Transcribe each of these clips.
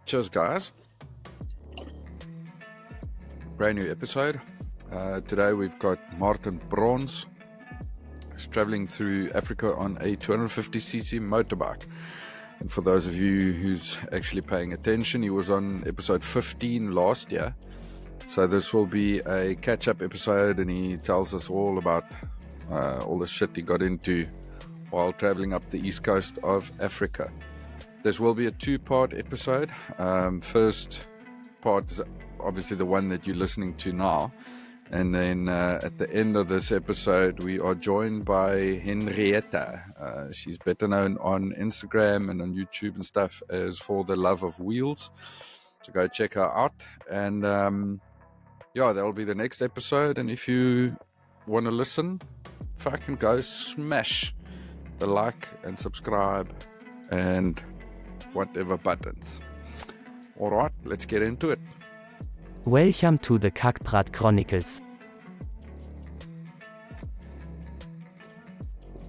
Cheers, guys. Brand new episode. Today we've got Martin Brons. He's traveling through Africa on a 250cc motorbike. And for those of you who's actually paying attention, he was on episode 15 last year. So this will be a catch-up episode, and he tells us all about all the shit he got into while traveling up the east coast of Africa. This will be a two-part episode. First part is obviously the one that you're listening to now. And then at the end of this episode, we are joined by Henrietta. She's better known on Instagram and on YouTube and stuff as For the Love of Wheels. So go check her out. And that'll be the next episode. And if you want to listen, fucking go smash the like and subscribe and whatever buttons. All right, let's get into it. Welcome to the Kakpraat Chronicles.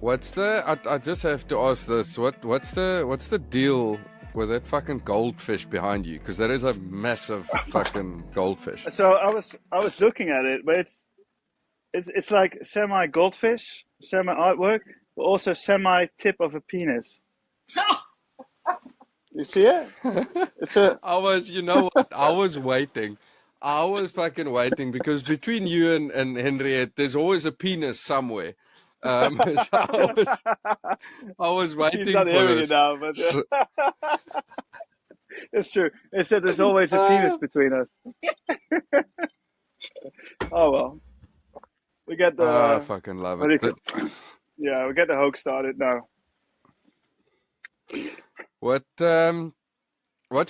What's the? I just have to ask this. What's the deal with that fucking goldfish behind you? Because that is a massive fucking goldfish. So I was looking at it, but it's like semi goldfish, semi artwork, but also semi tip of a penis. You see it? You know what? I was waiting. I was fucking waiting because between you and Henriette, there's always a penis somewhere. So I was waiting She's not for hearing this. it now, but it's true. It said there's always a penis between us. Oh well, we get the. I fucking love it. Yeah, we get the hoax started now. What's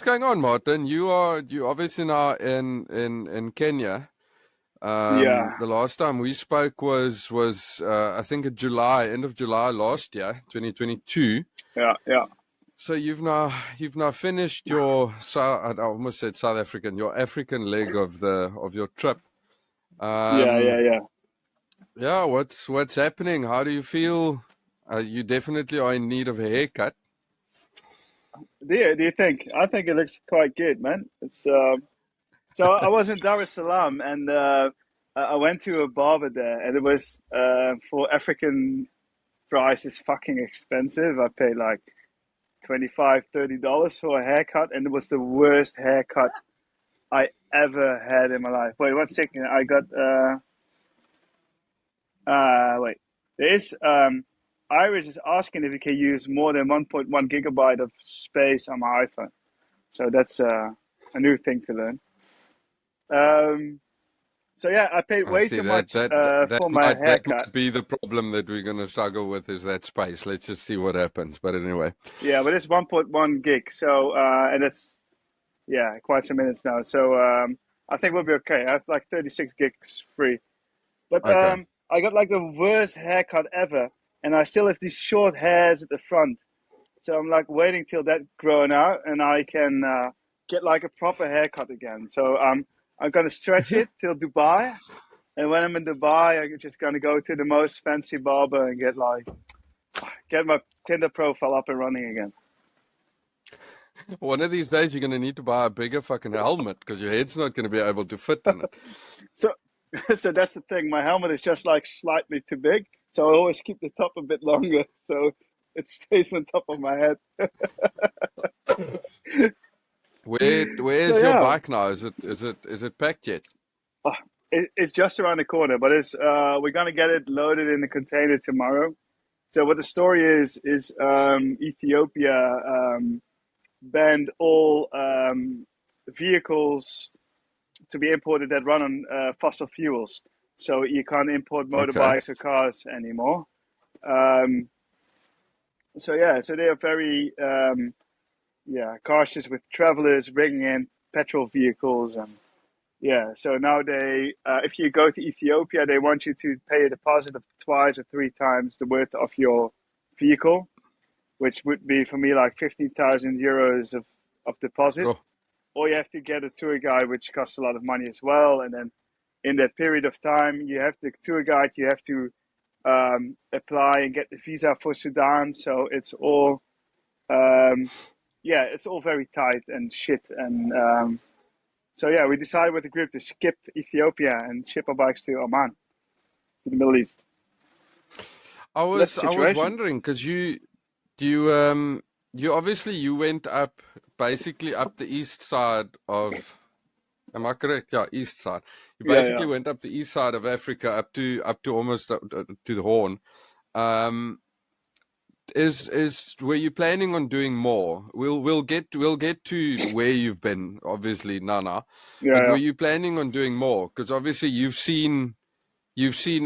going on, Martin? You obviously now in Kenya. Yeah. The last time we spoke was I think end of July last year, 2022. Yeah. So you've now finished your I almost said South African, your African leg of your trip. Yeah. Yeah, what's happening? How do you feel? You definitely are in need of a haircut. Do you think? I think it looks quite good, man. It's so I was in Dar es Salaam, and I went to a barber there, and it was for African prices fucking expensive. I paid like $25-30 for a haircut, and it was the worst haircut I ever had in my life. Wait 1 second. I got wait. There's Iris is asking if you can use more than 1.1 gigabyte of space on my iPhone. So that's a new thing to learn. So yeah, I paid way too much for my haircut. That might be the problem that we're going to struggle with, is that space. Let's just see what happens. But anyway. Yeah, but it's 1.1 gig. So, and it's, quite some minutes now. So I think we'll be okay. I have like 36 gigs free. But okay. I got like the worst haircut ever. And I still have these short hairs at the front. So I'm like waiting till that grown out and I can get like a proper haircut again. So I'm going to stretch it till Dubai. And when I'm in Dubai, I'm just going to go to the most fancy barber and get my Tinder profile up and running again. One of these days, you're going to need to buy a bigger fucking helmet because your head's not going to be able to fit in it. So that's the thing. My helmet is just like slightly too big. So I always keep the top a bit longer, so it stays on top of my head. Where's your bike now? Is it packed yet? It's just around the corner, but it's we're gonna get it loaded in the container tomorrow. So what the story is Ethiopia banned all vehicles to be imported that run on fossil fuels. So you can't import motorbikes or cars anymore. So they are very cautious with travelers bringing in petrol vehicles, and so now they if you go to Ethiopia, they want you to pay a deposit of 2 or 3 times the worth of your vehicle, which would be for me like 15,000 euros of deposit. Oh. Or you have to get a tour guide, which costs a lot of money as well, and then in that period of time, you have the tour guide, you have to apply and get the visa for Sudan. So it's all yeah, it's all very tight and shit. And so yeah, we decided with the group to skip Ethiopia and ship our bikes to Oman, to the Middle East. So that's the I was situation. wondering because you you obviously you went up basically up the east side of. Am I correct? Yeah, east side. You Yeah, yeah, basically went up the east side of Africa up to almost to the Horn. Um, is were you planning on doing more? We'll get to where you've been, obviously, Nana. yeah, But were yeah, you planning on doing more? Because obviously you've seen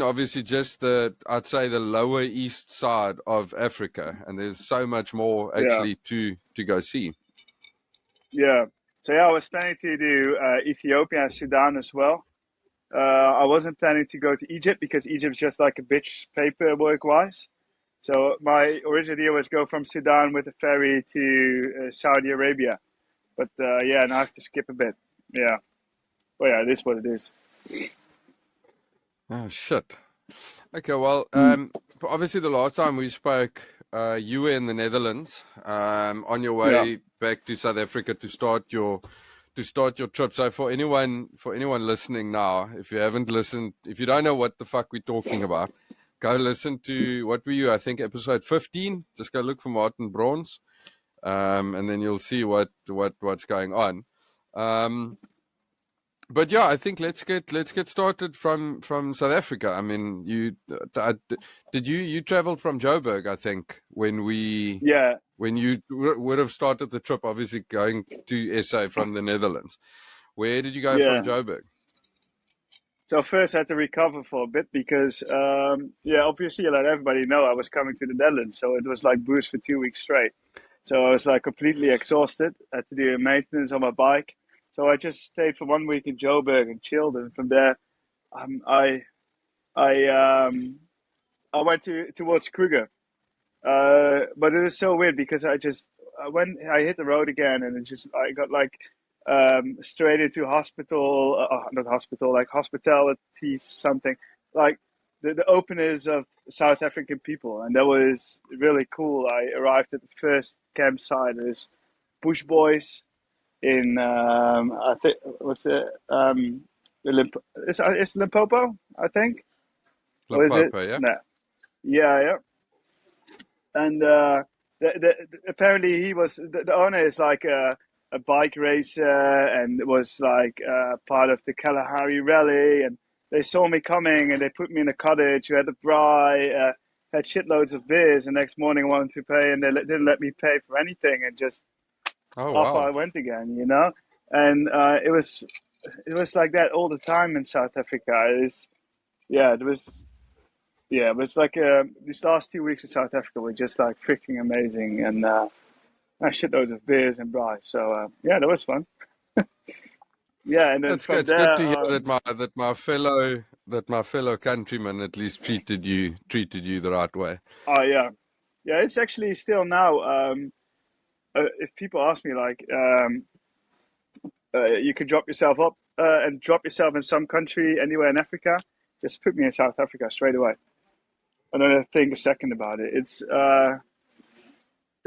obviously just the I'd say the lower east side of Africa, and there's so much more yeah, actually to go see. yeah. So yeah, I was planning to do Ethiopia and Sudan as well. I wasn't planning to go to Egypt because Egypt's just like a bitch paperwork wise. So my original idea was go from Sudan with a ferry to Saudi Arabia. But yeah, now I have to skip a bit. Yeah. Well, yeah, it is what it is. Oh shit. Okay, well, Mm. obviously the last time we spoke, you were in the Netherlands, on your Yeah. way back to South Africa to start your trip. So for anyone listening now, if you haven't listened, if you don't know what the fuck we're talking about, go listen to what were you? I think episode 15. Just go look for Martin Brons, and then you'll see what's going on. But yeah, I think let's get started from South Africa. I mean, did you traveled from Joburg? I think Yeah. when you would have started the trip, obviously going to SA from the Netherlands. Where did you go from Yeah. Joburg? So first I had to recover for a bit because, yeah, obviously, let everybody know I was coming to the Netherlands. So it was like booze for 2 weeks straight. So I was like completely exhausted. I had to do maintenance on my bike. So I just stayed for 1 week in Joburg and chilled. And from there, um, I, I, um, I went towards Kruger. But it was so weird because when I hit the road again and it just I got like straight into hospital, not hospital, like hospitality something, like the openers of South African people, and that was really cool. I arrived at the first campsite. It was Bush Boys in I think what's it it's Limpopo, I think, or is it? Limpopo, yeah. No, yeah, yeah. And apparently he was the owner is like a bike racer and was like part of the Kalahari Rally. And they saw me coming and they put me in a cottage. We had a braai, had shitloads of beers. And next morning I wanted to pay, and they didn't let me pay for anything, and just Oh off I wow. went again, And it was like that all the time in South Africa. Yeah, it was yeah, but it's like these last 2 weeks in South Africa were just like freaking amazing, and I shitloads of beers and braai. So yeah, that was fun. Yeah, and then from It's good there, to hear that my fellow countrymen at least treated you the right way. oh yeah, yeah, it's actually still now. If people ask me like, you could drop yourself up and drop yourself in some country anywhere in Africa, just put me in South Africa straight away. I don't think a second about it. It's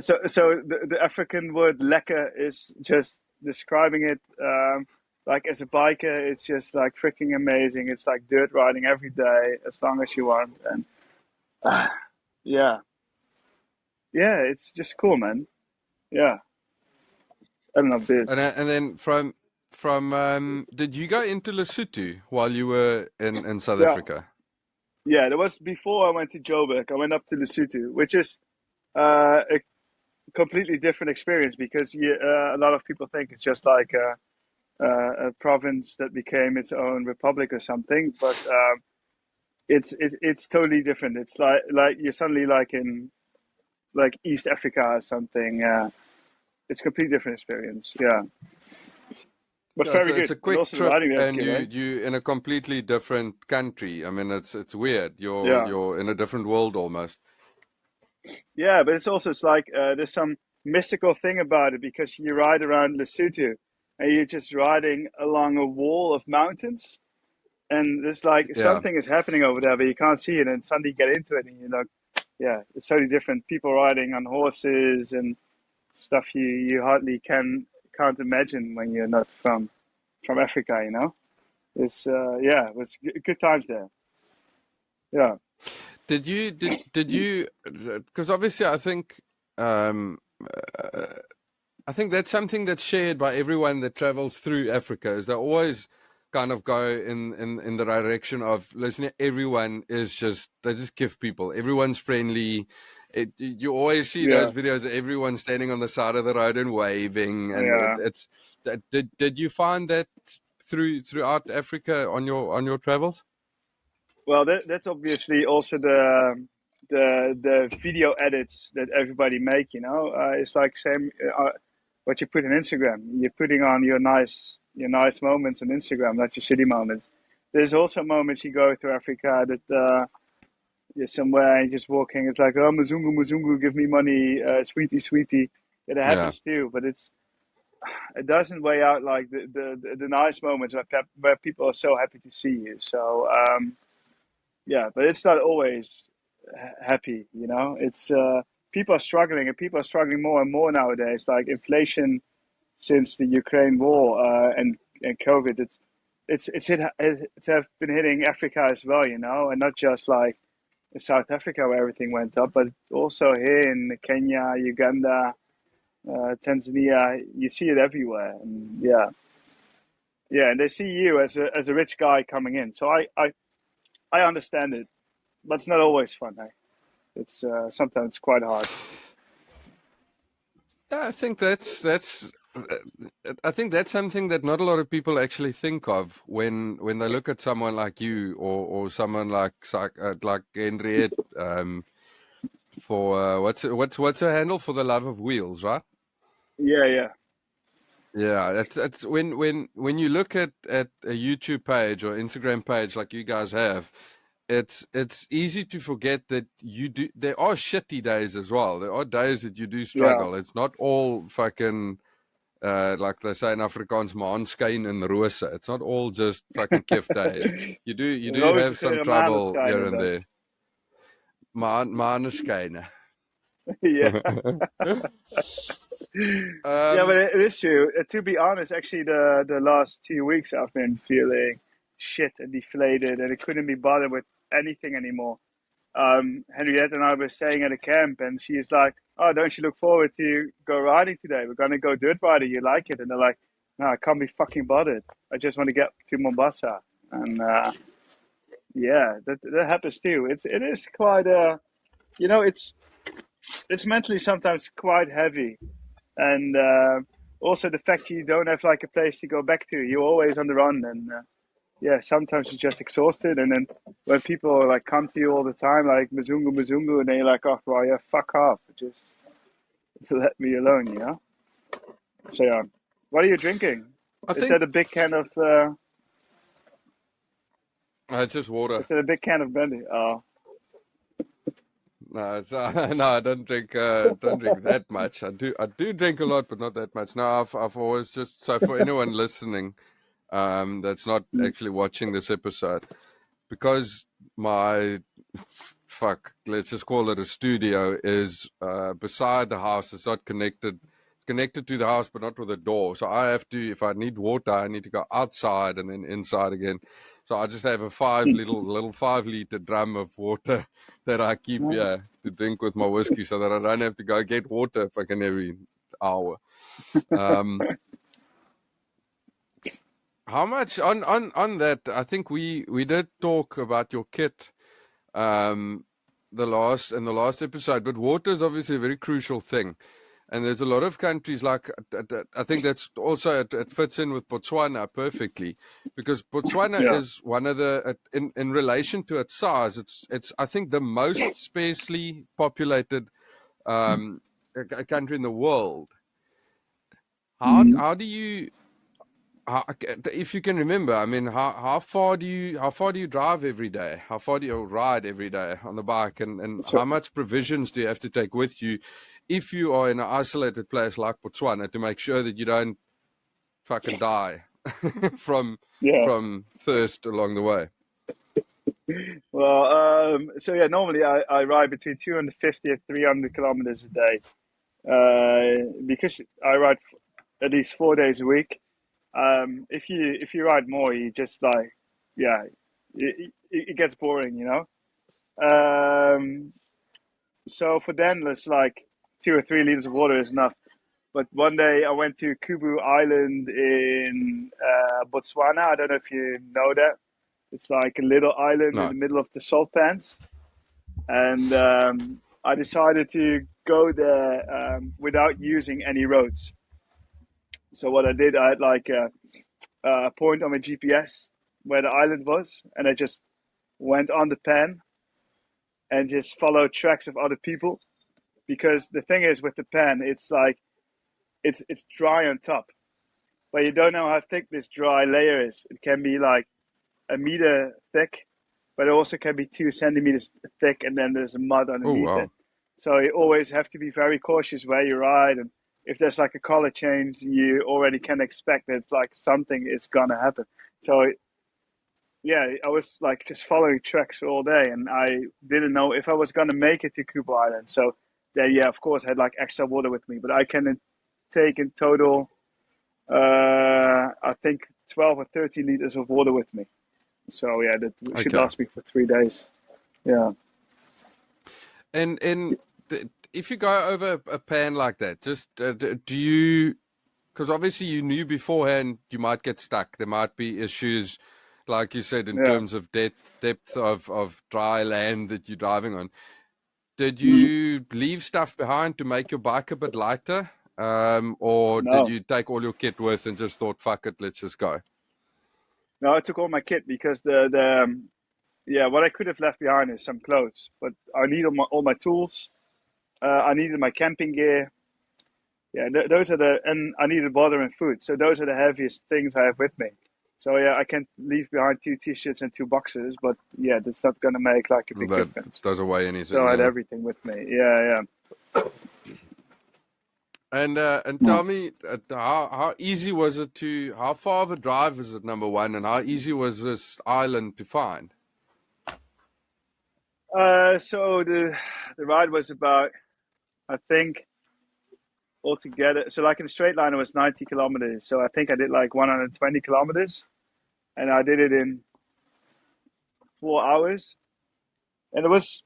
so the African word lekker is just describing it. Like as a biker, it's just like freaking amazing. It's like dirt riding every day as long as you want, and uh, yeah, yeah, it's just cool, man. Yeah, I don't know this. And then did you go into Lesotho while you were in South Yeah, Africa? yeah. That was before I went to Joburg. I went up to Lesotho, which is a completely different experience because a lot of people think it's just like a province that became its own republic or something, but it's totally different. It's like you're suddenly like in like East Africa or something. It's a completely different experience. Yeah, but Yeah, very it's good. a And quick also the trip, riding there is and good, eh? you in a completely different country. I mean, it's weird. Yeah, You're in a different world almost. yeah. But it's like there's some mystical thing about it because you ride around Lesotho and you're just riding along a wall of mountains, and there's like Yeah. something is happening over there, but you can't see it, and suddenly you get into it, and yeah, it's totally different. People riding on horses and stuff you hardly can't imagine when you're not from Africa. It's yeah, it was good times there. Yeah, Did you because obviously um uh, I think that's something that's shared by everyone that travels through Africa is they always kind of go in the direction of listen, everyone is just they just give people. Everyone's friendly. You always see yeah, those videos of everyone standing on the side of the road and waving, and yeah. it's that. Did you find that throughout Africa on your travels? Well, that's obviously also the video edits that everybody make. It's like same what you put on Instagram. You're putting on your nice moments on Instagram, not your shitty moments. There's also moments you go through Africa that you're somewhere and you're just walking. It's like, oh, Mzungu, Mzungu, give me money, sweetie, sweetie. It Yeah. happens too, but it doesn't weigh out like the nice moments where people are so happy to see you. So yeah, but it's not always happy. It's people are struggling, and people are struggling more and more nowadays. Like inflation since the Ukraine war and COVID, it's have been hitting Africa as well. And not just like in South Africa where everything went up, but also here in Kenya, Uganda, Tanzania. You see it everywhere, and yeah, yeah, and they see you as a rich guy coming in. So I understand it, but it's not always fun. It's sometimes quite hard. Yeah, I think that's something that not a lot of people actually think of when they look at someone like you or someone like Henriette for what's her handle for the love of wheels, right? Yeah, yeah, Yeah, that's when you look at a YouTube page or Instagram page like you guys have, it's easy to forget that you do. There are shitty days as well. There are days that you do yeah. struggle. It's not all fucking like they say in Afrikaans, maanskyn en rose. It's not all just fucking kiff days. You do Roze have some geur en trouble maneschijn here in and Dutch. there. Maneskyne. Yeah. Yeah, but um, it is true. To be honest, actually, the last 2 weeks I've been feeling shit and deflated, and I couldn't be bothered with anything anymore. Henriette and I were staying at a camp, and she's like, "Oh, don't you look forward to go riding today? We're gonna go dirt riding. You like it?" And they're like, "No, I can't be fucking bothered. I just want to get to Mombasa." And yeah, that happens too. It is quite it's mentally sometimes quite heavy, and also the fact you don't have like a place to go back to. You're always on the run, and yeah, sometimes you're just exhausted. And then when people like come to you all the time, like Mzungu Mzungu, and they're like, "Oh, well, yeah, fuck off, just let me alone." So yeah, what are you drinking? I Is think that a big can of? it's just water. Is that a big can of brandy? Oh, No, it's, no, I don't drink that much. I do drink a lot, but not that much. No, I've always just so for anyone listening, that's not actually watching this episode, because my fuck, let's just call it a studio, is beside the house. It's not connected. It's connected to the house, but not with a door. So I have to, if I need water, I need to go outside and then inside again. So I just have a little 5 liter drum of water that I keep here to drink with my whiskey, so that I don't have to go get water fucking every hour. Um, how much on that? I think we did talk about your kit um the last episode, but water is obviously a very crucial thing, and there's a lot of countries like I think that's also it fits in with Botswana perfectly, because Botswana yeah, is one of the in relation to its size, it's I think the most sparsely populated a country in the world. How do you if you can remember, I mean, how far do you drive every day? How far do you ride every day on the bike, and so how much provisions do you have to take with you if you are in an isolated place like Botswana, to make sure that you don't fucking die from yeah. thirst along the way? Well, so yeah, normally I ride between 250 and 300 kilometers a day. because I ride at least 4 days a week. If you ride more, you just like, yeah, it gets boring, you know. So for then, it's like 2 or 3 liters of water is enough. But one day I went to Kubu Island in Botswana. I don't know if you know that. It's like a little island in No. the middle of the salt pans. And I decided to go there without using any roads. So what I did, I had like a point on my GPS where the island was, and I just went on the pan and just followed tracks of other people. Because the thing is with the pan, it's like it's dry on top, but you don't know how thick this dry layer is. It can be like a meter thick, but it also can be 2 centimeters thick, and then there's mud Oh, underneath it. wow. So you always have to be very cautious where you ride, and if there's like a color change, you already can expect that it's like something is gonna happen. So yeah, I was like just following tracks all day, and I didn't know if I was gonna make it to Cuba Island. So then, yeah, of course, I had like extra water with me, but I can take in total, I think 12 or 13 liters of water with me. So yeah, that should Okay. last me for 3 days. Yeah. And if you go over a pan like that, just do you? Because obviously you knew beforehand you might get stuck. There might be issues, like you said, in Yeah. terms of depth of dry land that you're driving on. Did Mm, you leave stuff behind to make your bike a bit lighter? Or did no, you take all your kit with and just thought, fuck it, let's just go? no, I took all my kit because the yeah, what I could have left behind is some clothes, but I needed all my tools. I needed my camping gear. Yeah, those are and I needed water and food. So those are the heaviest things I have with me. So yeah, I can leave behind 2 t-shirts and 2 boxes, but yeah, that's not gonna make like a big That difference. doesn't weigh So anything, I had yeah. everything with me. Yeah, And yeah. tell me, how easy was it to, how far of a drive is it, number one, and how easy was this island to find? So the ride was about, I think, altogether. So like in a straight line, it was 90 kilometers. So I think I did like 120 kilometers, and I did it in 4 hours. And it was,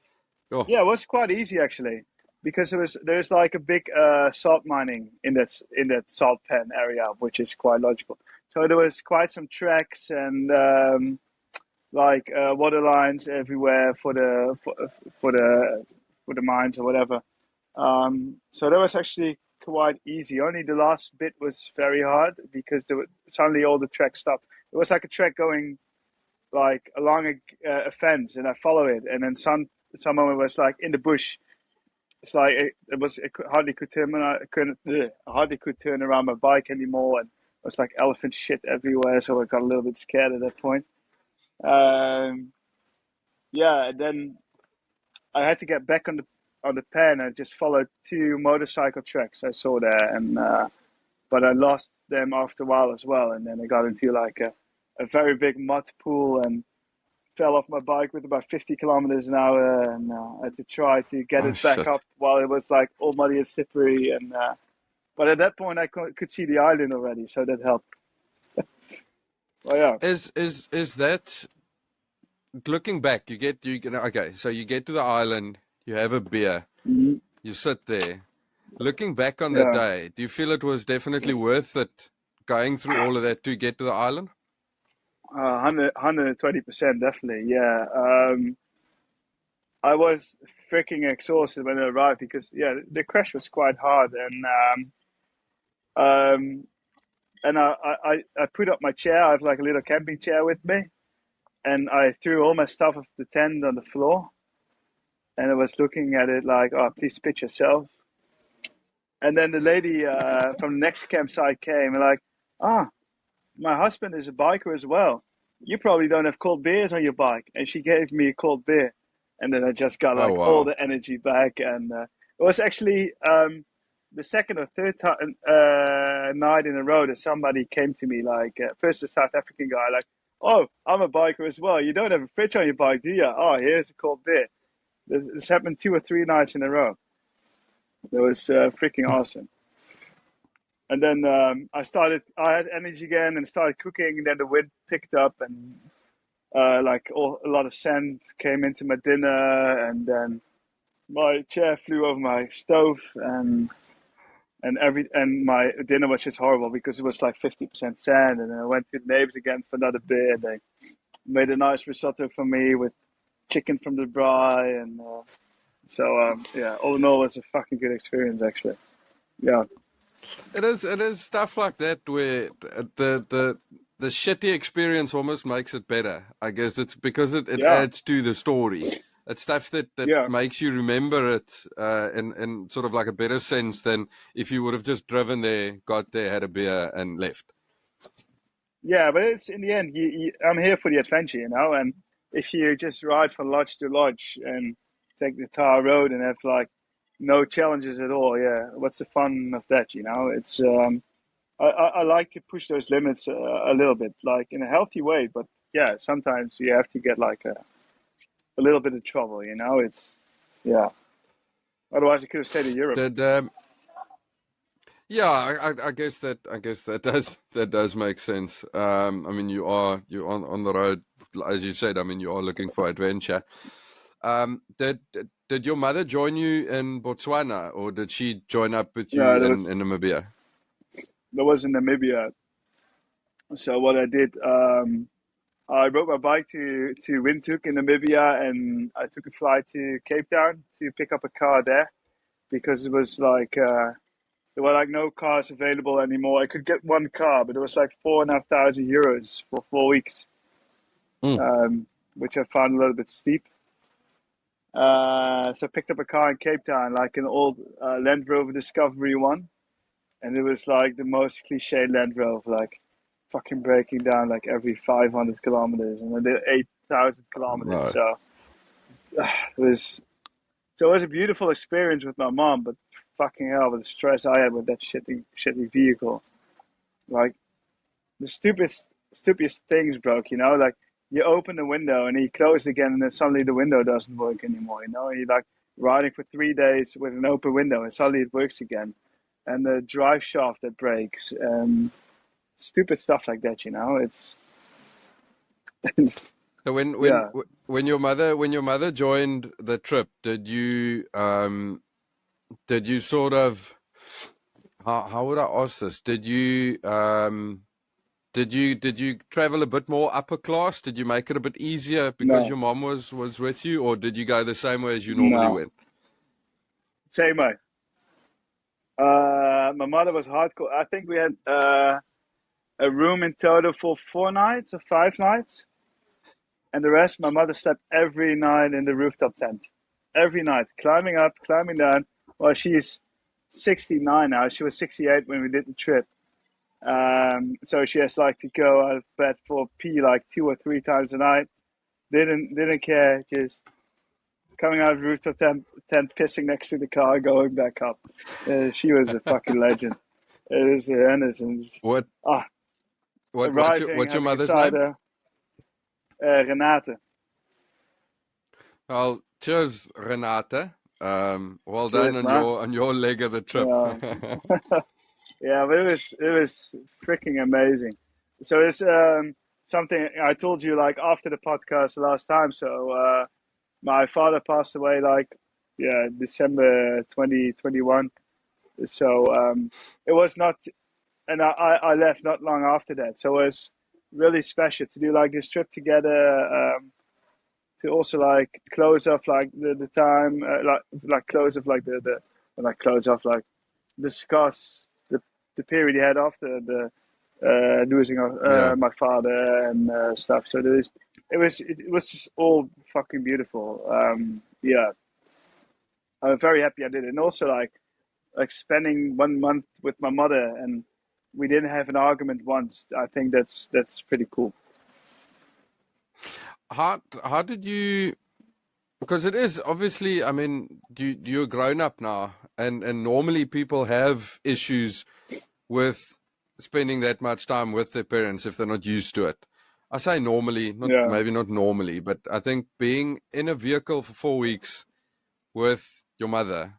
Oh, yeah, it was quite easy actually, because there's like a big salt mining in that salt pan area, which is quite logical. So there was quite some tracks and like water lines everywhere for the mines or whatever. So that was actually quite easy. Only the last bit was very hard because suddenly all the tracks stopped. It was like a track going like along a fence, and I follow it, and then someone was like in the bush. It's like hardly could turn. I couldn't. I hardly could turn around my bike anymore, and it was like elephant shit everywhere. So I got a little bit scared at that point. Um, yeah, and then I had to get back on the pen. I just followed 2 motorcycle tracks I saw there, and but I lost them after a while as well. And then I got into like a very big mud pool and fell off my bike with about 50 kilometers an hour, and I had to try to get oh it back shit. up while it was like all muddy and slippery. And but at that point, I could see the island already, so that helped. Oh yeah. Is that, looking back, okay, so you get to the island, you have a beer, Mhm. you sit there. Looking back on that Yeah. day, do you feel it was definitely worth it going through all of that to get to the island? 120% definitely. Yeah. I was freaking exhausted when I arrived because yeah, the crash was quite hard, um, and I put up my chair. I have like a little camping chair with me, and I threw all my stuff off the tent on the floor, and I was looking at it like, oh, please pitch yourself. And then the lady from the next campsite came and like, ah, my husband is a biker as well. You probably don't have cold beers on your bike, and she gave me a cold beer, and then I just got Oh like all wow. the energy back, and it was actually the second or third time, night in a row that somebody came to me like first a South African guy like, oh, I'm a biker as well. You don't have a fridge on your bike, do you? Oh, here's a cold beer. This happened 2 or 3 nights in a row. That was freaking awesome. And then I had energy again and started cooking. And then the wind picked up and a lot of sand came into my dinner. And then my chair flew over my stove and my dinner was just horrible because it was like 50% sand. And then I went to the neighbors again for another beer. They made a nice risotto for me with chicken from the braai. And yeah, all in all, it's a fucking good experience, actually. Yeah. It is stuff like that where the shitty experience almost makes it better. I guess it's because it Yeah. adds to the story. It's stuff that Yeah. makes you remember it in sort of like a better sense than if you would have just driven there, got there, had a beer, and left. Yeah, but it's in the end, I'm here for the adventure, you know. And if you just ride from lodge to lodge and take the tar road and have like no challenges at all, yeah, what's the fun of that, you know? It's I like to push those limits a little bit, like in a healthy way. But yeah, sometimes you have to get like a little bit of trouble, you know. It's yeah. Otherwise, I could have stayed in Europe. Did Yeah, I guess that does make sense. I mean, you're on the road, as you said. I mean, you are looking for adventure. Did your mother join you in Botswana, or did she join up with you Yeah, in Namibia? there was in Namibia. So what I did, I rode my bike to Windhoek in Namibia, and I took a flight to Cape Town to pick up a car there because it was like there were like no cars available anymore. I could get one car, but it was like 4,500 euros for 4 weeks, Mm, which I found a little bit steep. So I picked up a car in Cape Town, like an old Land Rover Discovery one, and it was like the most cliche Land Rover, like fucking breaking down like every 500 kilometers, and I did 8,000 kilometers. right. So it was so it was a beautiful experience with my mom, but fucking hell, with the stress I had with that shitty vehicle, like the stupidest things broke, you know, like you open the window and he closed again, and then suddenly the window doesn't work anymore, you know, and you like riding for 3 days with an open window, and suddenly it works again, and the drive shaft that breaks, stupid stuff like that, you know, it's So yeah, when your mother joined the trip, did you sort of how would I ask this? Did you travel a bit more upper class? Did you make it a bit easier because no, your mom was with you, or did you go the same way as you normally no, went? same way. My mother was hardcore. I think we had a room in total for 4 nights or 5 nights, and the rest, my mother slept every night in the rooftop tent. Every night, climbing up, climbing down. Well, she's 69 now. She was 68 when we did the trip. So she has like to go out of bed for pee like 2 or 3 times a night. Didn't care. Just coming out of the rooftop tent, pissing next to the car, going back up. She was a fucking legend. It was innocent. What Ah, arriving, what's your having a mother's name? cider. Renate. Well, cheers, Renate. Well done Cheers, man. on your leg of the trip. Yeah. Yeah, but it was freaking amazing. So it's something I told you like after the podcast last time. So my father passed away like yeah December 2021. So it was not, and I left not long after that. So it was really special to do like this trip together. To also like close off like the time like close off like the like close off like discuss the period he had after the losing of Yeah. my father and stuff. So it was just all fucking beautiful. Yeah, I'm very happy I did it, and also like spending 1 month with my mother, and we didn't have an argument once. I think that's pretty cool. How did you? Because it is obviously, I mean, you're grown up now, and normally people have issues with spending that much time with their parents if they're not used to it. I say normally, not Yeah, maybe not normally, but I think being in a vehicle for 4 weeks with your mother,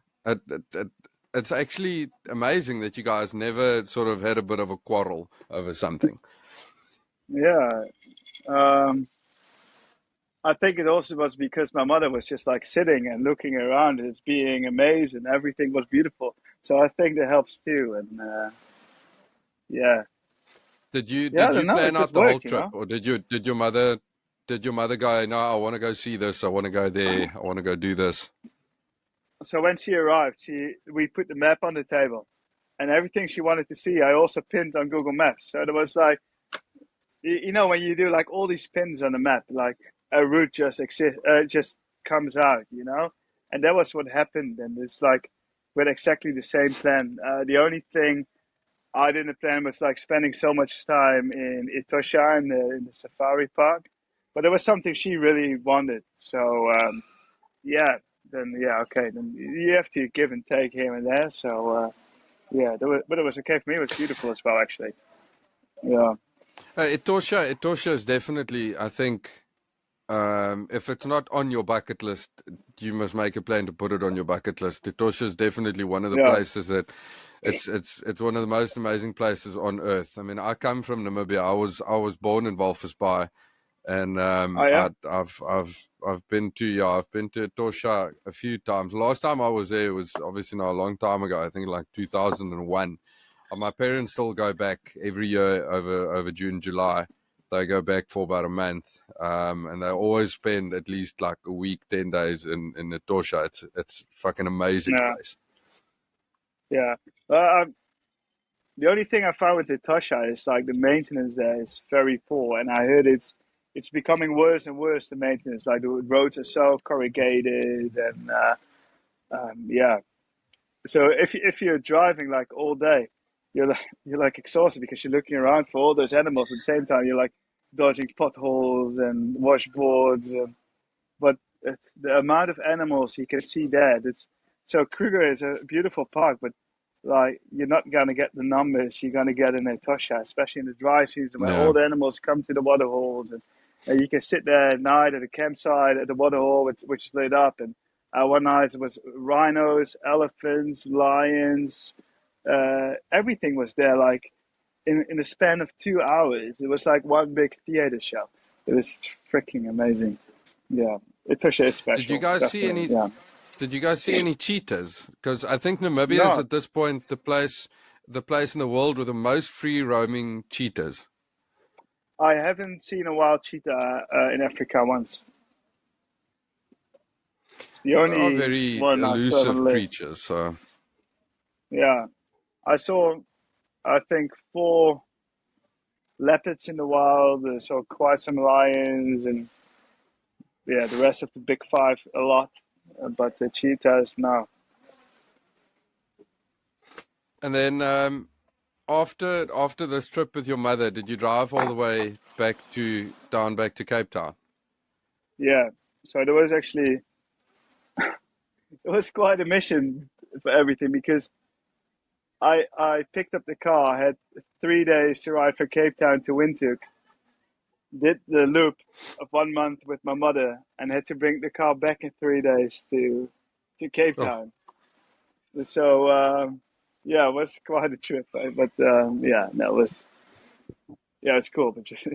it's actually amazing that you guys never sort of had a bit of a quarrel over something. Yeah. Um, I think it also was because my mother was just like sitting and looking around, and being amazed, and everything was beautiful. So I think that helps too. And yeah, yeah, I Did don't you know. plan It out just the whole worked, trip, or did your mother go, no, I want to go see this, I want to go there, I want to go do this? So when she arrived, we put the map on the table, and everything she wanted to see, I also pinned on Google Maps. So there was like, when you do like all these pins on the map, like a route just comes out, and that was what happened. And it's like with exactly the same plan. The only thing I didn't plan was like spending so much time in Etosha in the safari park, but it was something she really wanted. So yeah, then yeah, okay, then you have to give and take here and there. So yeah, but it was okay for me. It was beautiful as well, actually. Yeah, Etosha is definitely, I think, if it's not on your bucket list, you must make a plan to put it on your bucket list. Etosha is definitely one of the yeah, places that it's one of the most amazing places on earth. I mean, I come from Namibia. I was born in Walvis Bay, and oh yeah, I've been to Etosha a few times. Last time I was there was obviously not a long time ago. I think like 2001. My parents still go back every year over June, July. They go back for about a month, and they always spend at least like a week, 10 days in Etosha. It's fucking amazing yeah, place. yeah. The only thing I found with Etosha is like the maintenance there is very poor, and I heard it's becoming worse and worse. The maintenance, like the roads are so corrugated, and yeah. So if you're driving like all day, you're like exhausted because you're looking around for all those animals at the same time. You're like dodging potholes and washboards, but the amount of animals you can see there, that's so Kruger is a beautiful park, but like you're not gonna get the numbers you're gonna get in Etosha, especially in the dry season when all Yeah. the animals come to the water holes, and you can sit there at night at a campsite at the water hole, which is lit up, and one night it was rhinos, elephants, lions, everything was there. Like in the span of 2 hours, it was like one big theater show. It was freaking amazing. Yeah, Etosha is Did you special, guys see definitely. any? Yeah. Did you guys see any cheetahs? Because I think Namibia is No, at this point the place in the world with the most free roaming cheetahs. I haven't seen a wild cheetah in Africa once. It's the They are only very one I still have on the elusive list. creatures. So Yeah, I saw, I think, four leopards in the wild. I saw quite some lions, and yeah, the rest of the big five a lot. But the cheetahs, no. and then after this trip with your mother, did you drive all the way back to Cape Town? Yeah, so there was actually it was quite a mission for everything because I picked up the car. I had 3 days to ride from Cape Town to Windhoek. Did the loop of 1 month with my mother, and had to bring the car back in 3 days to Cape Oh, Town. So yeah, it was quite a trip. But yeah, no, it's cool. But just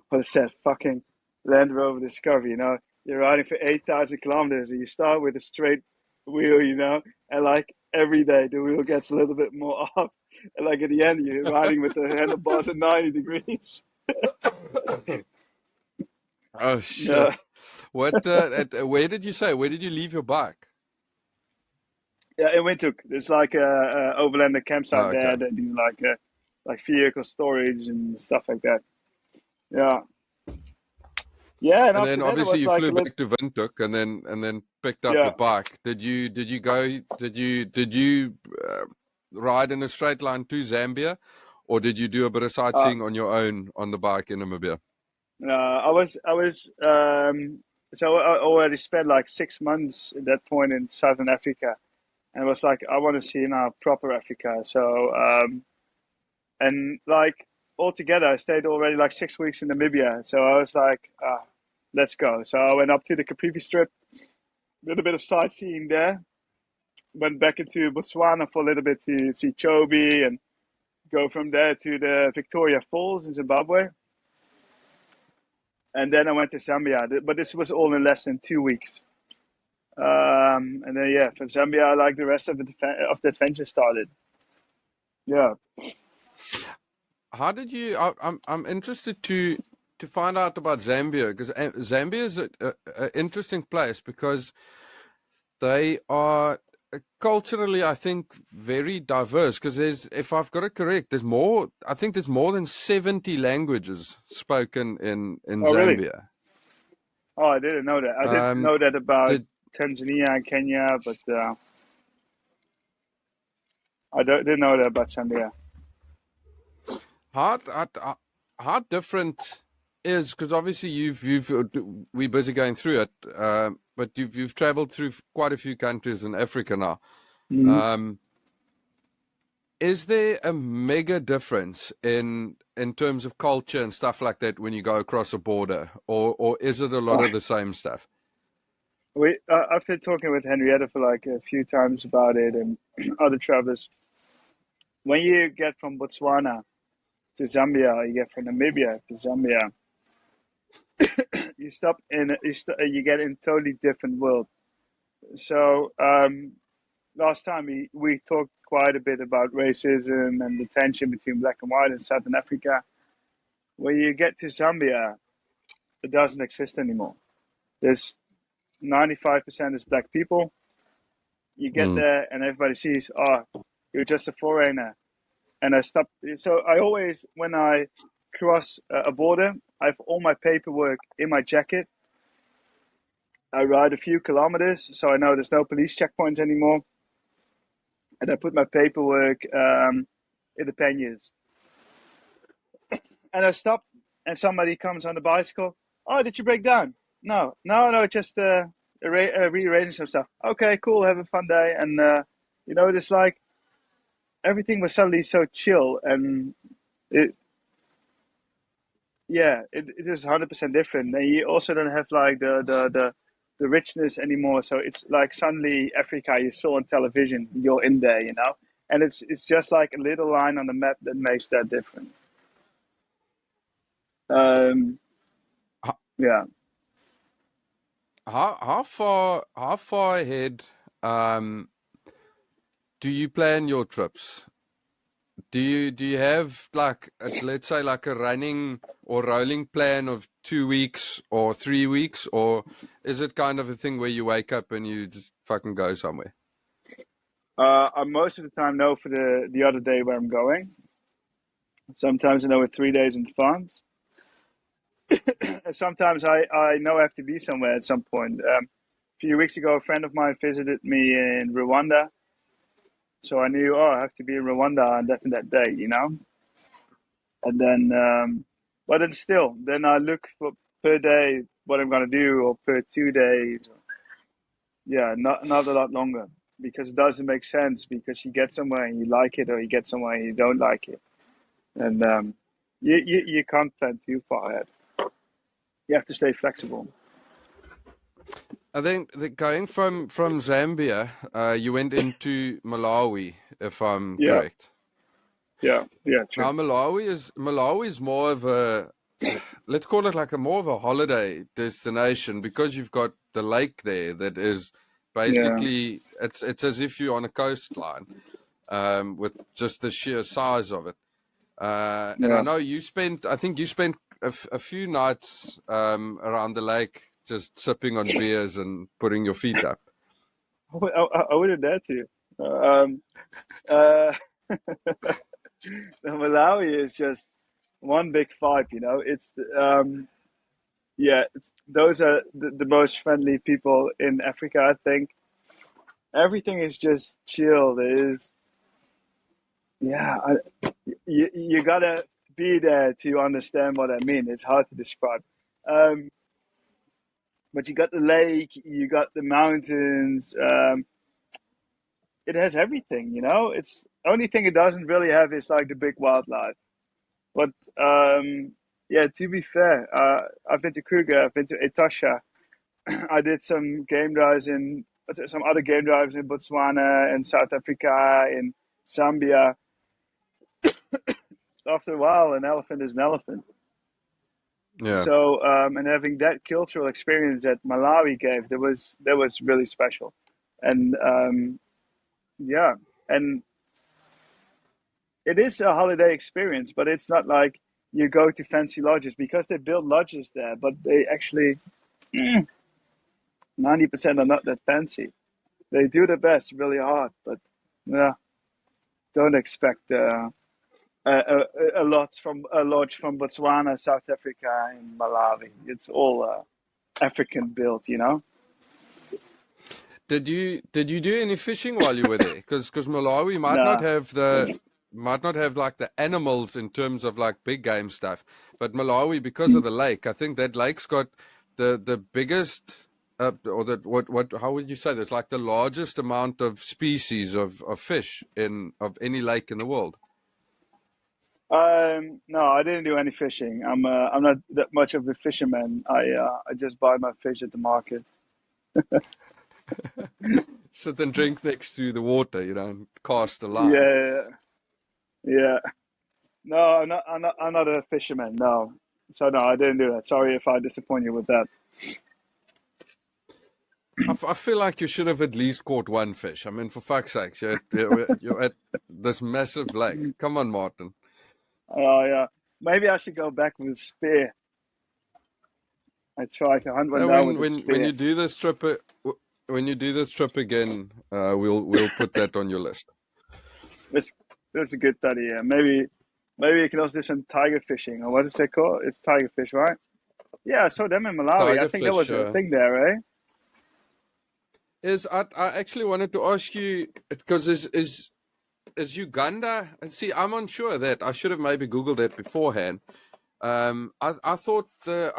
what I said, fucking Land Rover Discovery. You're riding for 8,000 kilometers, and you start with a straight wheel. And like every day the wheel gets a little bit more off, and like at the end you're riding with the handlebars at 90 degrees. oh Yeah, shit! Where did you say? Where did you leave your bike? yeah. In Windhoek, there's like a overlander campsite Oh, okay. there. They do like vehicle storage and stuff like that. Yeah, yeah. And And after then that, it obviously was you like flew a little. back to Windhoek, and then picked up your Yeah. bike. Did you ride in a straight line to Zambia, or did you do a bit of Uh, sightseeing on your own on the bike in Namibia? so I already spent like 6 months at that point in Southern Africa, and it was like I want to see now proper Africa. So and like altogether, I stayed already like 6 weeks in Namibia. So I was like, let's go. So I went up to the Caprivi Strip, did a bit of sightseeing there, went back into Botswana for a little bit to see Chobe and go from there to the Victoria Falls in Zimbabwe. And then I went to Zambia, but this was all in less than 2 weeks. And then yeah, from Zambia, like the rest of the adventure started. Yeah. How did you? I'm interested to find out about Zambia, because Zambia is a interesting place because they are culturally, I think, very diverse. Because if I've got it correct, there's more. I think there's more than 70 languages spoken in Oh, really? Zambia. Oh, I didn't know that. I didn't Um, know that about did Tanzania and Kenya, but didn't know that about Zambia. how how, how different is, because obviously you've we're busy going through it, but you've traveled through quite a few countries in Africa now. Mhm. Um, is there a mega difference in terms of culture and stuff like that when you go across a border, or is it a lot Oh, of the same stuff? I've been talking with Henrietta for like a few times about it and other travelers. When you get from Botswana to Zambia, or you get from Namibia to Zambia, you get in a totally different world. So last time we talked quite a bit about racism and the tension between black and white in Southern Africa. When you get to Zambia, it doesn't exist anymore. There's 95% is black people. You get Mm. there and everybody sees, oh, you're just a foreigner. And I stop. So I always, when I cross a border, I have all my paperwork in my jacket. I ride a few kilometers, so I know there's no police checkpoints anymore. And I put my paperwork in the panniers. And I stop, and somebody comes on the bicycle. Oh, did you break down? No, just rearranging some stuff. Okay, cool, have a fun day. And it's like everything was suddenly so chill, and it, yeah, it is 100% different. And you also don't have like the richness anymore. So it's like suddenly Africa you saw on television, you're in there. And it's just like a little line on the map that makes that different. Um, How, yeah. how far ahead um, do you plan your trips? Do you have like let's say like a running or rolling plan of 2 weeks or 3 weeks, or is it kind of a thing where you wake up and you just fucking go somewhere? I most of the time know for the other day where I'm going. Sometimes I know it 3 days in advance. And sometimes I know I have to be somewhere at some point. A few weeks ago, a friend of mine visited me in Rwanda. So I knew, oh, I have to be in Rwanda on that and that day. And then, but then still, then I look for per day what I'm going to do or per 2 days. Yeah, not a lot longer because it doesn't make sense because you get somewhere and you like it or you get somewhere and you don't like it. And you can't plan too far ahead. You have to stay flexible. I think that going from Zambia, you went into Malawi, if I'm Yeah, correct. yeah, Now true. Malawi is more of a, let's call it like a more of a holiday destination, because you've got the lake there that is Yeah, basically, it's as if you're on a coastline, with just the sheer size of it. And I yeah. know I think you spent a few nights around the lake just sipping on beers and putting your feet up. I would have dared to. Uh, Malawi is just one big vibe. It's yeah, those are the most friendly people in Africa, I think. Everything is just chill. There is, yeah, you gotta be there to understand what I mean. It's hard to describe. Um, but you got the lake, you got the mountains. It has everything. It's only thing it doesn't really have is like the big wildlife. But yeah, to be fair, I've been to Kruger, I've been to Etosha. I did some game drives in some other game drivers in Botswana, in South Africa, in Zambia. After a while, an elephant is an elephant. Yeah. So, and having that cultural experience that Malawi gave, that was really special, and yeah, and it is a holiday experience, but it's not like you go to fancy lodges because they build lodges there, but they actually 90% are not that fancy. They do the best really hard, but yeah, don't expect a lodge from Botswana, South Africa, and Malawi. It's all African built, you know. Did you do any fishing while you were there? Because Malawi might not Nah, have like the animals in terms of like big game stuff, but Malawi, because of the lake, I think that lake's got the biggest or the what how would you say this, like the largest amount of species of fish of any lake in the world. no, I didn't do any fishing. I'm not that much of a fisherman. I just buy my fish at the market. Sit and drink next to the water, and cast a line. Yeah, yeah. No, I'm not a fisherman. No, so no, I didn't do that. Sorry if I disappoint you with that. I feel like you should have at least caught one fish. I mean, for fuck's sakes, you're at this massive lake. Come on, Martin. Oh yeah, maybe I should go back with a spear. I try to hunt one Now, down with a when you spear. do this trip, when you do this trip again, we'll put that on your list. That's that's a good idea. Maybe you can also do some tiger fishing, or what is it called? It's tiger fish, right? Yeah, I saw them in Malawi. I think that Tigerfish was a thing there, eh? I actually wanted to ask you because is Uganda? And see, I'm unsure of that. I should have maybe Googled that beforehand. I thought the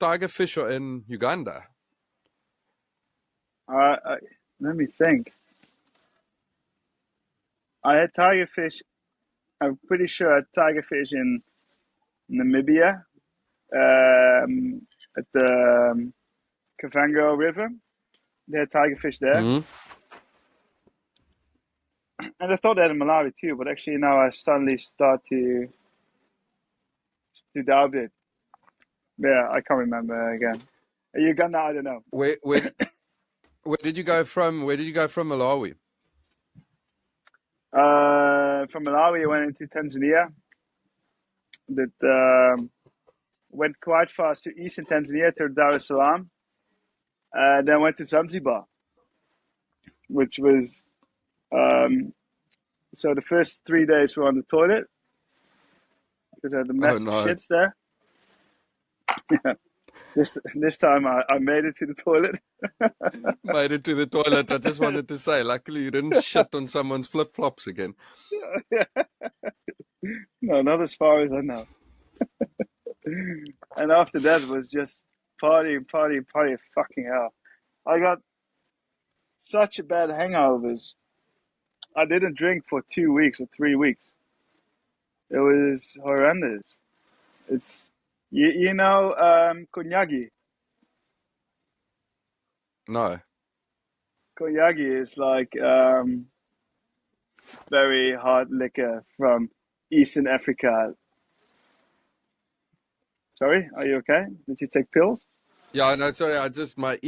tigerfish are in Uganda. I, let me think. I had tiger fish. I'm pretty sure I had tiger fish in Namibia, at the Kavango River. They had tiger fish there, Hmm. and I thought they had in Malawi too. But actually, now I suddenly start to doubt it. Yeah, I can't remember again. Uganda, I don't know. Where did you go from? Where did you go from Malawi? From Malawi, I went into Tanzania. That went quite fast to eastern Tanzania to Dar es Salaam. Then went to Zanzibar, which was so the first 3 days were on the toilet because I had the Oh massive no, shits there. This time I made it to the toilet. made it to the toilet. I just wanted to say, luckily you didn't shit on someone's flip flops again. No, not as far as I know. And after that was just party, party, party. Fucking hell! I got such a bad hangovers. I didn't drink for 2 weeks or 3 weeks. It was horrendous. It's you know Konyagi. No. Konyagi is like very hard liquor from Eastern Africa. Sorry, are you okay? Did you take pills? Yeah, no, sorry. My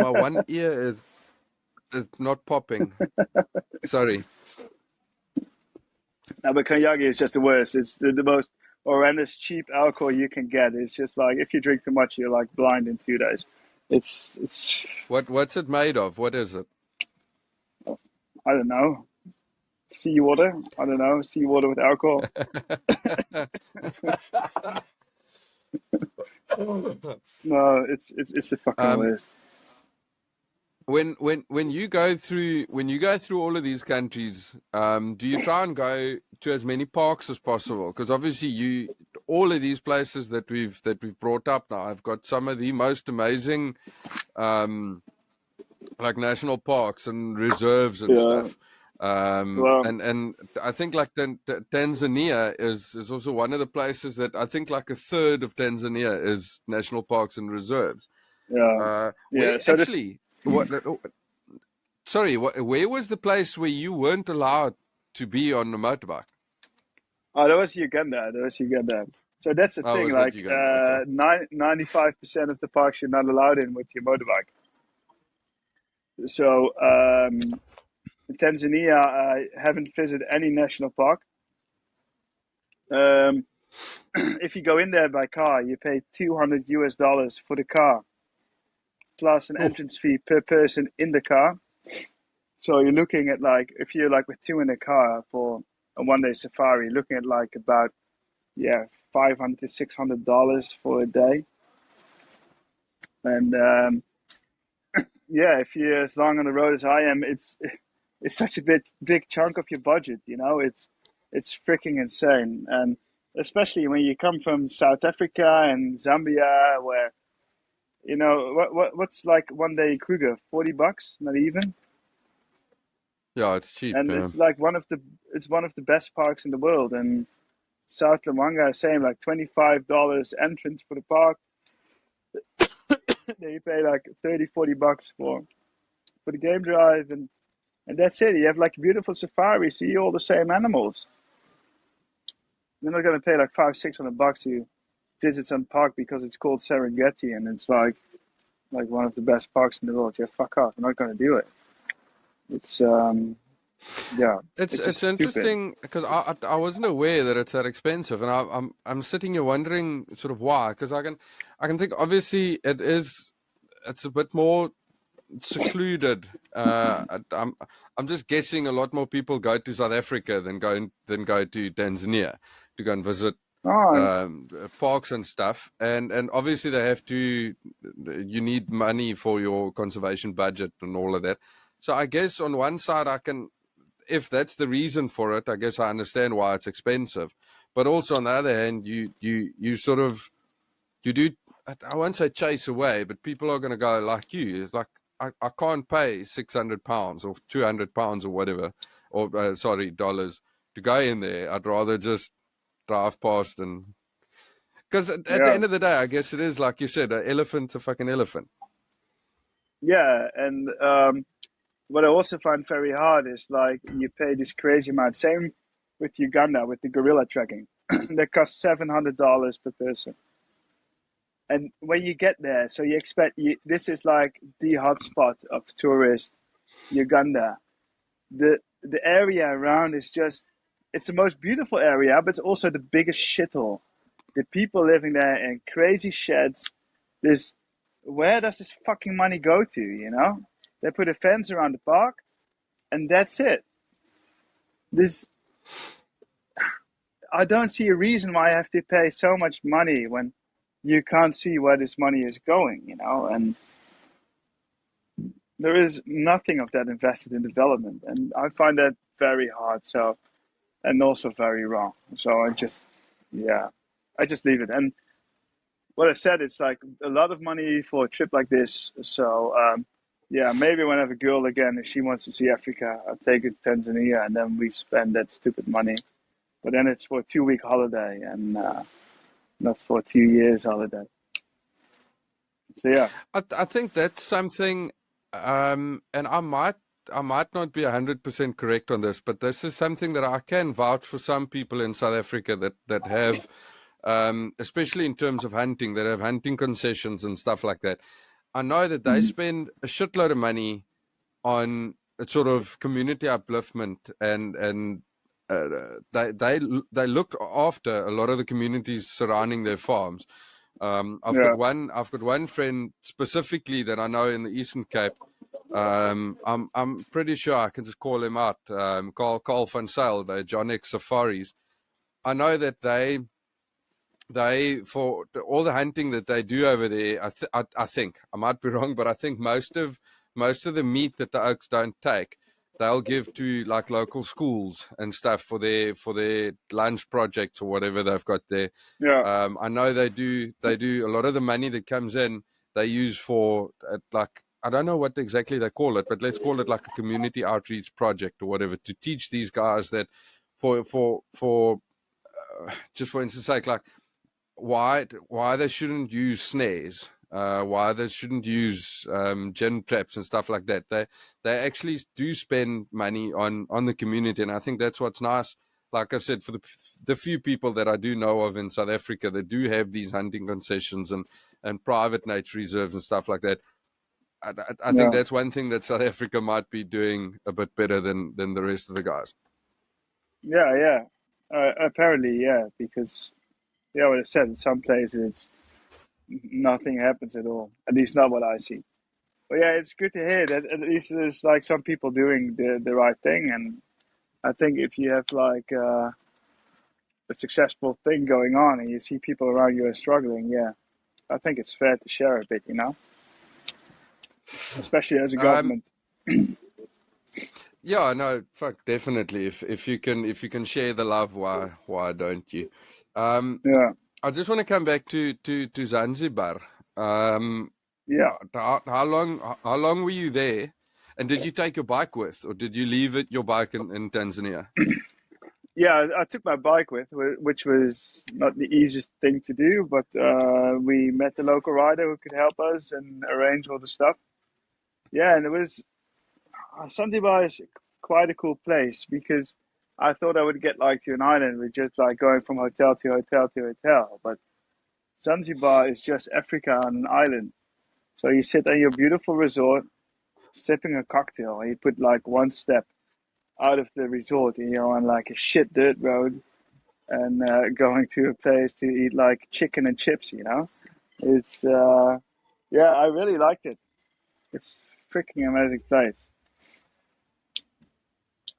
one ear is not popping. Sorry. No, but Konyagi is just the worst. It's the most horrendous cheap alcohol you can get. It's just like if you drink too much, you're like blind in 2 days. It's What's it made of? What is it? I don't know, seawater. I don't know, seawater with alcohol. No, it's the fucking Um, worst. when you go through all of these countries, do you try and go to as many parks as possible? Because obviously all of these places that we've brought up now, I've got some of the most amazing, like national parks and reserves and Yeah. stuff. Well, And I think like Tanzania is also one of the places that I think like a third of Tanzania is national parks and reserves. yeah, yeah. Where So actually, what sorry, where was the place where you weren't allowed to be on the motorbike? Oh, that was Uganda. So that's the Oh, thing. was that Like, Uganda? Okay. 95% of the parks you're not allowed in with your motorbike. So in Tanzania, I haven't visited any national park. Um, if you go in there by car, you pay $200 for the car, plus an Oh, entrance fee per person in the car. So you're looking at like, if you're like with two in the car for a 1 day safari, you're looking at like about, yeah, $500 to $600 for a day. And yeah, if you're as long on the road as I am, it's such a big chunk of your budget. It's freaking insane, and especially when you come from South Africa and Zambia, where what's like 1 day Kruger, $40, not even, yeah, it's cheap. and Yeah. it's like one of the best parks in the world. And South Lamanga is saying like $25 entrance for the park. Then you pay like 30-40 bucks for the game drive, and that's it. You have like a beautiful safari, see all the same animals. You're not gonna pay like 500-600 bucks to visit some park because it's called Serengeti and it's like one of the best parks in the world. Yeah, fuck off. I'm not gonna do it. It's yeah, it's It's just stupid. interesting because I wasn't aware that it's that expensive, and I'm sitting here wondering sort of why. Because I can think obviously it's a bit more secluded. I'm just guessing a lot more people go to South Africa than go to Tanzania to go and visit Oh, parks and stuff. And obviously they have to. You need money for your conservation budget and all of that. So I guess on one side I can, if that's the reason for it, I guess I understand why it's expensive. But also on the other hand, you sort of you do. I won't say chase away, but people are going to go like you. It's like I can't pay £600 or £200 or whatever, or sorry, dollars to go in there. I'd rather just drive past and because at the yeah, end of the day, I guess it is like you said, an elephant's a fucking elephant. yeah, and what I also find very hard is like you pay this crazy amount. Same with Uganda with the gorilla trekking. That costs $700 per person. And when you get there, so you expect this is like the hotspot of tourist Uganda. The area around is just it's the most beautiful area, but it's also the biggest shithole. The people living there in crazy sheds. This where does this fucking money go to? They put a fence around the park, and that's it. This I don't see a reason why I have to pay so much money when you can't see where this money is going. And there is nothing of that invested in development, and I find that very hard. So, and also very wrong. So yeah, I just leave it. And what I said, it's like a lot of money for a trip like this. So, yeah, maybe when I have a girl again, if she wants to see Africa, I'll take her to Tanzania, and then we spend that stupid money. But then it's for a 2 week holiday, and not for 2 years holiday. So yeah, I think that's something, and I might not be 100% correct on this, but this is something that I can vouch for some people in South Africa that have, especially in terms of hunting, that have hunting concessions and stuff like that. I know that they mm, spend a shitload of money on a sort of community upliftment and they look after a lot of the communities surrounding their farms. yeah, I've got one friend specifically that I know in the Eastern Cape. I'm pretty sure I can just call him out. Carl van Sail, the John X Safaris. I know that they for all the hunting that they do over there. I think I might be wrong, but I think most of the meat that the Oaks don't take, they'll give to like local schools and stuff for their lunch projects or whatever they've got there. yeah, I know they do a lot of the money that comes in they use for like I don't know what exactly they call it, but let's call it like a community outreach project or whatever to teach these guys that for just for instance sake like why they shouldn't use snares why they shouldn't use gin traps and stuff like that. They actually do spend money on the community, and I think that's what's nice. Like I said, for the few people that I do know of in South Africa that do have these hunting concessions and private nature reserves and stuff like that, I think that's one thing that South Africa might be doing a bit better than the rest of the guys. Yeah. Apparently, yeah, because what I said, in some places nothing happens at all. At least not what I see. But yeah, it's good to hear that at least there's like some people doing the right thing, and I think if you have like a successful thing going on and you see people around you are struggling, yeah, I think it's fair to share a bit, especially as a government. Yeah, no, fuck, definitely. If you can share the love, why don't you? Yeah, I just want to come back to Zanzibar. yeah. How long were you there? And did you take your bike with, or did you leave your bike in Tanzania? Yeah, I took my bike with, which was not the easiest thing to do, but we met the local rider who could help us and arrange all the stuff. Yeah, and it was Zanzibar is quite a cool place because I thought I would get like to an island with just like going from hotel to hotel to hotel, but Zanzibar is just Africa on an island. So you sit on your beautiful resort, sipping a cocktail, and you put like one step out of the resort, and you're on like a shit dirt road and going to a place to eat like chicken and chips. It's yeah, I really liked it. It's freaking amazing place.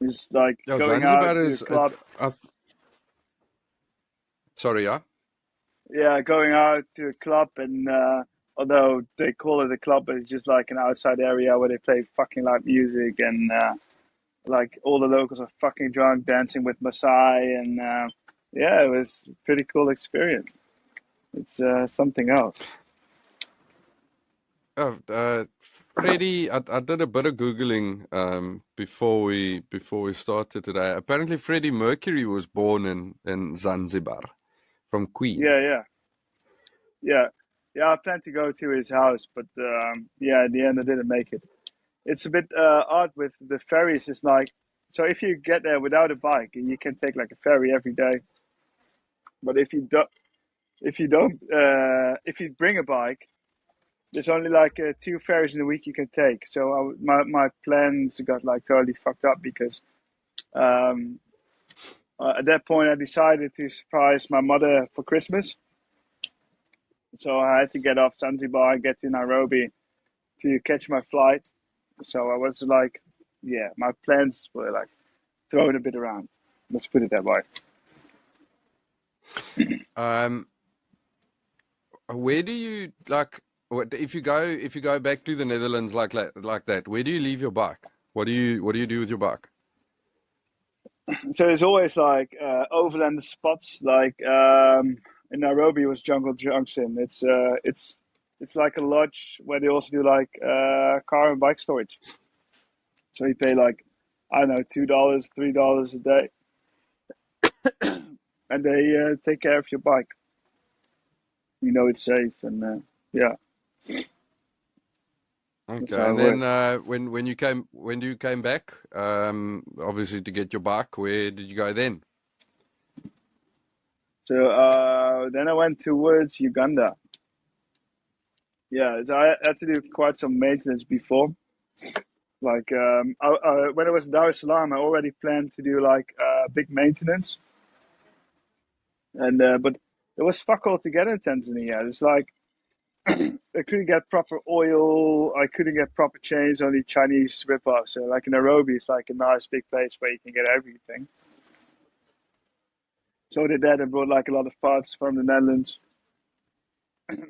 It's like Yeah, going out Zanzibar to a is. club. Sorry, yeah. Yeah, going out to a club and although they call it a club, but it's just like an outside area where they play fucking loud music and like all the locals are fucking drunk dancing with Maasai and yeah, it was a pretty cool experience. It's something else. Oh, Freddie, I did a bit of googling before we started today. Apparently, Freddie Mercury was born in Zanzibar from Queen. Yeah. Yeah, yeah. I planned to go to his house, but yeah, in the end, I didn't make it. It's a bit odd with the ferries. It's like, so if you get there without a bike, you can take like a ferry every day. But if you bring a bike, there's only like two ferries in a week you can take. So my plans got like totally fucked up because um, at that point I decided to surprise my mother for Christmas. So I had to get off Zanzibar, get to Nairobi to catch my flight. So I was like, yeah, my plans were like thrown a bit around. Let's put it that way. Where do you like? If you go back to the Netherlands like that? Where do you leave your bike? What do you do with your bike? So there's always like overland spots. Like in Nairobi was Jungle Junction. It's like a lodge where they also do like car and bike storage. So you pay like I don't know $2, $3 a day, and they take care of your bike. It's safe and yeah. That's Okay, how and it then works. when you came back, obviously to get your bike, where did you go then? So then I went towards Uganda. Yeah, so I had to do quite some maintenance before. Like when I was in Dar es Salaam, I already planned to do like big maintenance, and but it was fuck all to get in Tanzania. It's like I couldn't get proper oil. I couldn't get proper chains. Only Chinese rip-off. So like in Nairobi, it's like a nice big place where you can get everything. So I did that and brought like a lot of parts from the Netherlands.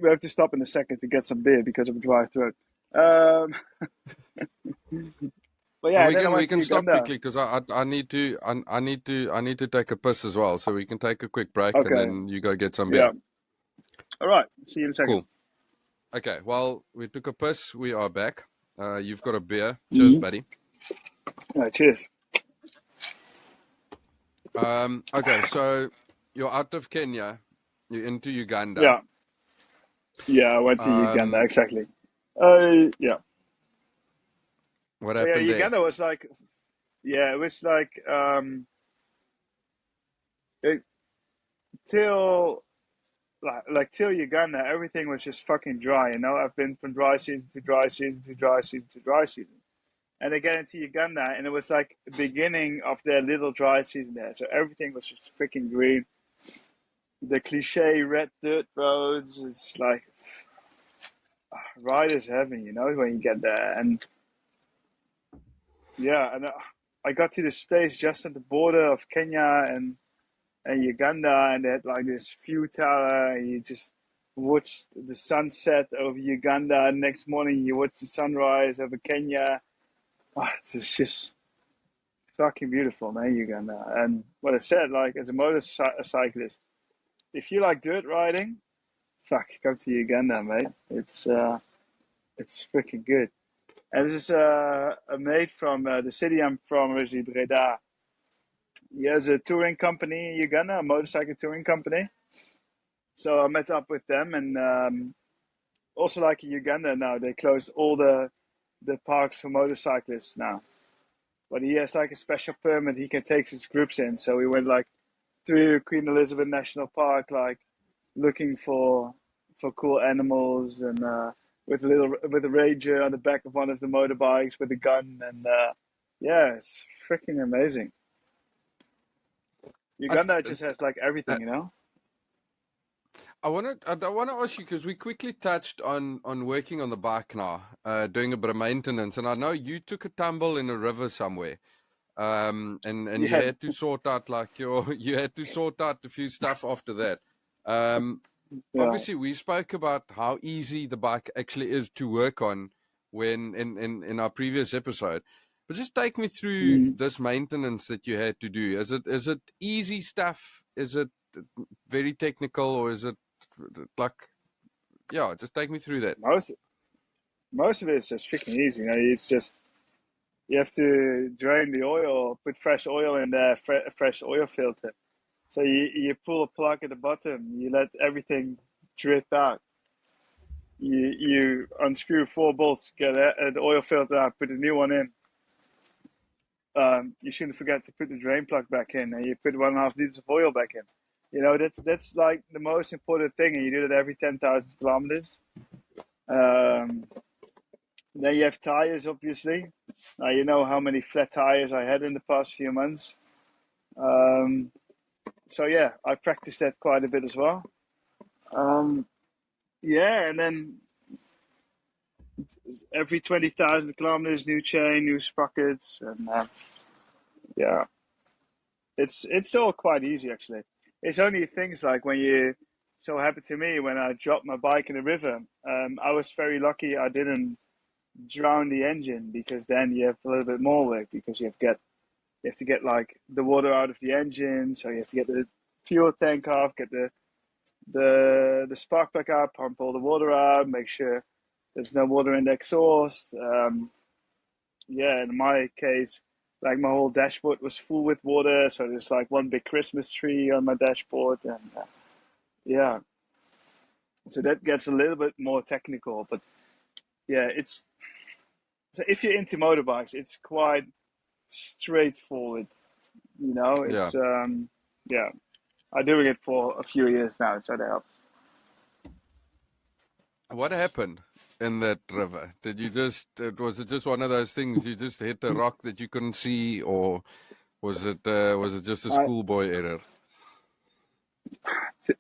We have to stop in a second to get some beer because of a dry throat. Um, but yeah, We and then I can went to stop Uganda. quickly because I need to take a piss as well. So we can take a quick break and Okay, then you go get some beer. yeah. All right. See you in a second. Cool. Okay. Well, we took a piss. We are back. You've got a beer. Cheers, Mm-hmm. buddy. All right, cheers. Okay. So you're out of Kenya. You're into Uganda. Yeah. Yeah, I went to Uganda, Um, exactly. Yeah. what But yeah, happened there? Uganda was like, yeah, it was like, it, till, till Uganda, everything was just fucking dry, you know? I've been from dry season to dry season to dry season to dry season. And I get into Uganda, and it was like the beginning of their little dry season there. So everything was just freaking green. The cliche red dirt roads, it's like ride is heaven, you know, when you get there. And yeah, and I got to this place just at the border of Kenya and Uganda, and they had like this view tower, and you just watch the sunset over Uganda. Next morning, you watch the sunrise over Kenya. Oh, it's just fucking beautiful, man, Uganda. And what I said, like as a motorcyclist, if you like dirt riding, fuck, come to Uganda, mate. It's freaking good. And this is a mate from the city I'm from, originally Breda. He has a touring company in Uganda, a motorcycle touring company. So I met up with them, and also like in Uganda now, they closed all the parks for motorcyclists now. But he has like a special permit; he can take his groups in. So we went like through Queen Elizabeth National Park, like looking for cool animals, and with a ranger on the back of one of the motorbikes with a gun, and yeah, it's freaking amazing. I, Uganda just has like I, everything, you know. I want to ask you because we quickly touched on working on the bike now, doing a bit of maintenance, and I know you took a tumble in a river somewhere, and you Yeah, had to sort out like your you had to sort out a few stuff after that. Um, yeah. Obviously, we spoke about how easy the bike actually is to work on when in our previous episode. But just take me through Mm. this maintenance that you had to do. Is it easy stuff? Is it very technical, or is it like, yeah? Just take me through that. Most of it is just freaking easy. You know, it's just you have to drain the oil, put fresh oil in there, fresh oil filter. So you pull a plug at the bottom, you let everything drip out. You unscrew four bolts, get the oil filter out, put a new one in. You shouldn't forget to put the drain plug back in, and you put 1.5 liters of oil back in. You know, that's like the most important thing, and you do that every 10,000 kilometers. Um, then you have tires, obviously. You know how many flat tires I had in the past few months. Um, so yeah, I practiced that quite a bit as well. Um, yeah, and then every 20,000 kilometers, new chain, new sprockets, and yeah, it's all quite easy actually. It's only things like when you. So happened to me when I dropped my bike in the river. I was very lucky I didn't drown the engine, because then you have a little bit more work, because you have to get like the water out of the engine, so you have to get the fuel tank off, get the spark plug out, pump all the water out, make sure there's no water in the exhaust. Yeah, in my case, like my whole dashboard was full with water, so there's like one big Christmas tree on my dashboard, and yeah, so that gets a little bit more technical, but yeah, it's so if you're into motorbikes, it's quite straightforward. You know, Yeah. it's yeah, I'm doing it for a few years now, so that helps. What happened in that river? Did you just was it just one of those things you just hit a rock that you couldn't see, or was it just a I schoolboy error? to,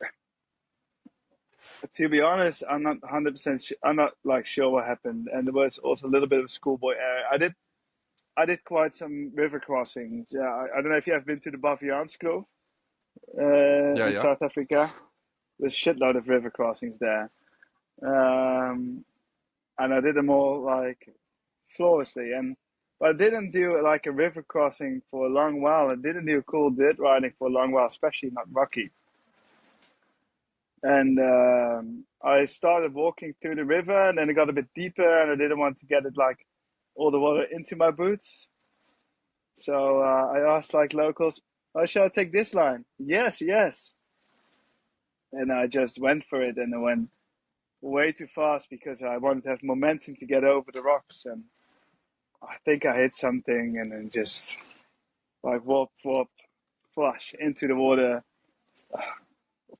to be honest, I'm not 100%. I'm not like sure what happened, and there was also a little bit of schoolboy error. I did quite some river crossings. Yeah, I don't know if you have been to the Baviaanskloof Yeah, in yeah. South Africa. There's a shitload of river crossings there, um, and I did them all like flawlessly. And but I didn't do like a river crossing for a long while. I didn't do cool dirt riding for a long while, especially not rocky. And I started walking through the river, and then it got a bit deeper, and I didn't want to get it like all the water into my boots. So I asked like locals, "Oh, shall I take this line?" Yes, yes. And I just went for it, and I went. way too fast because I wanted to have momentum to get over the rocks, and I think I hit something and then just like whoop, flush into the water,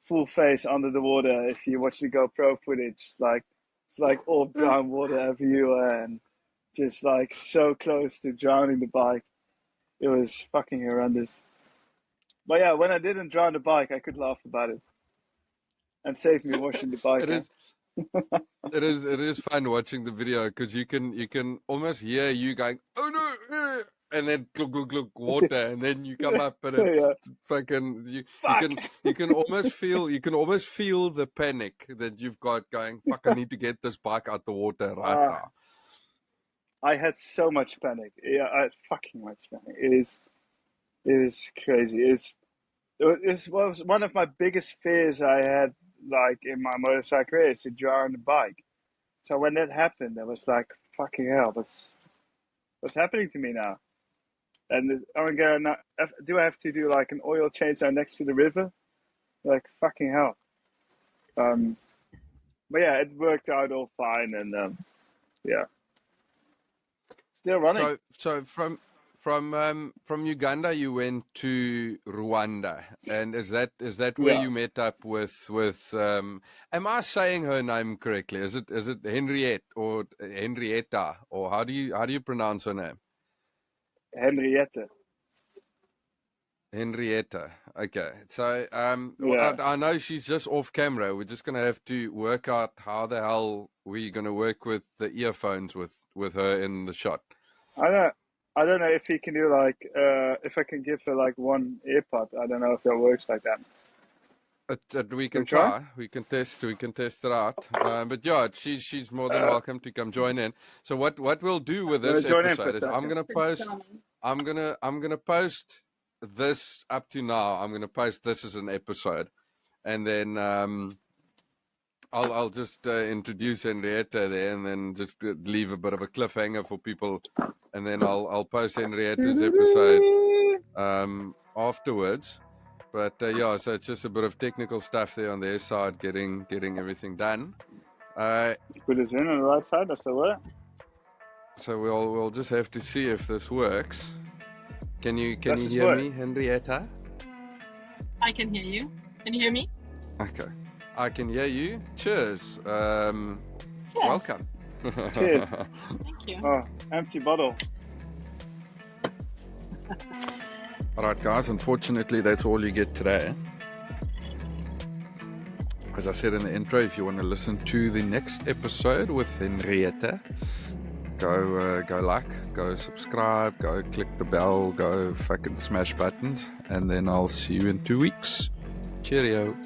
full face under the water. If you watch the GoPro footage, it's like all brown water everywhere, and just like so close to drowning the bike. It was fucking horrendous. But yeah, when I didn't drown the bike, I could laugh about it and save me washing the bike. It is. It is fun watching the video because you can almost hear you going, oh no, and then glug water, and then you come up and it's fucking you can almost feel the panic that you've got going. Fuck, I need to get this bike out the water right now. I had so much panic. Yeah, I had fucking much panic. It is crazy. It was one of my biggest fears I had, like in my motorcycle career, is to drown the bike. So when that happened, I was like, fucking hell, what's happening to me now? And I'm gonna do I have to do like an oil change down next to the river? Like fucking hell. But yeah, it worked out all fine, and yeah, still running. So from Uganda you went to Rwanda, and is that where you met up with am I saying her name correctly? Is it Henriette or Henrietta, or how do you pronounce her name? Henrietta. Okay. So I know she's just off camera. We're just gonna have to work out how the hell we're gonna work with the earphones with her in the shot. I don't know if he can do like if I can give her like one earpod. I don't know if that works like that. We can try. We can test it out. But yeah, she's more than welcome to come join in. So what we'll do with this episode is I'm gonna post this up to now. I'm gonna post this as an episode, and then I'll just introduce Henrietta there, and then just leave a bit of a cliffhanger for people, and then I'll post Henrietta's episode afterwards. But yeah, so it's just a bit of technical stuff there on their side, getting everything done. Put us in on the right side. That's the way. So we'll just have to see if this works. Can you hear me, Henrietta? I can hear you. Can you hear me? Okay, I can hear you. Cheers. Cheers. Welcome. Cheers. Thank you. Oh, empty bottle. Alright guys, unfortunately that's all you get today. As I said in the intro, if you want to listen to the next episode with Henrietta, go like, go subscribe, go click the bell, go fucking smash buttons, and then I'll see you in 2 weeks. Cheerio.